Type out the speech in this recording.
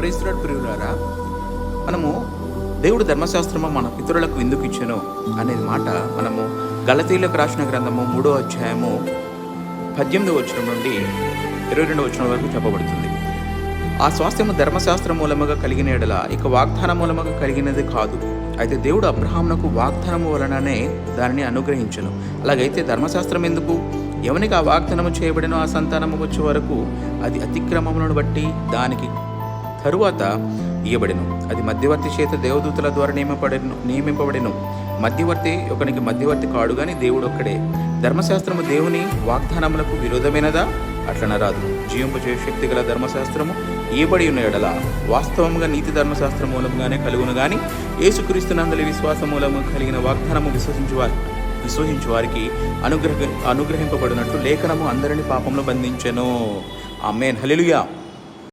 Praise lord ప్రియులారా, మనము దేవుడు ధర్మశాస్త్రము మన పితరులకు ఎందుకు ఇచ్చెను అనేది మాట మనము గలతీయులకు రాసిన గ్రంథము 3వ అధ్యాయము 18వ వచనం నుండి 22వ వచనం వరకు చెప్పబడుతుంది. ఆ స్వాస్థ్యము ధర్మశాస్త్రం మూలముగా కలిగిన ఎడల ఇక వాగ్దానం మూలముగా కలిగినది కాదు. అయితే దేవుడు అబ్రహామునకు వాగ్దానము వలననే దానిని అనుగ్రహించెను. అలాగైతే ధర్మశాస్త్రం ఎందుకు? ఎవనికి ఆ వాగ్దానము చేయబడినో ఆ సంతానము వచ్చే వరకు అది అతిక్రమములను బట్టి దానికి తరువాత ఇయ్యబడిను. అది మధ్యవర్తి చేత దేవదూతల ద్వారా నియమింపబడిను. మధ్యవర్తి ఒకనికి మధ్యవర్తి కాడు గాని దేవుడు ఒక్కడే. ధర్మశాస్త్రము దేవుని వాగ్దానములకు విరోధమైనదా? అట్లనరాదు. జీవింపజేయ శక్తి గల ధర్మశాస్త్రము ఇయ్యబడి ఉన్న ఎడల వాస్తవంగా నీతి ధర్మశాస్త్రం మూలంగానే కలుగును గాని యేసుక్రీస్తునందలి విశ్వాసం మూలము కలిగిన వాగ్దానము విశ్వసించు వారికి అనుగ్రహింపబడినట్లు లేఖనము అందరిని పాపంలో బంధించెను. ఆమేన్. హల్లెలూయా.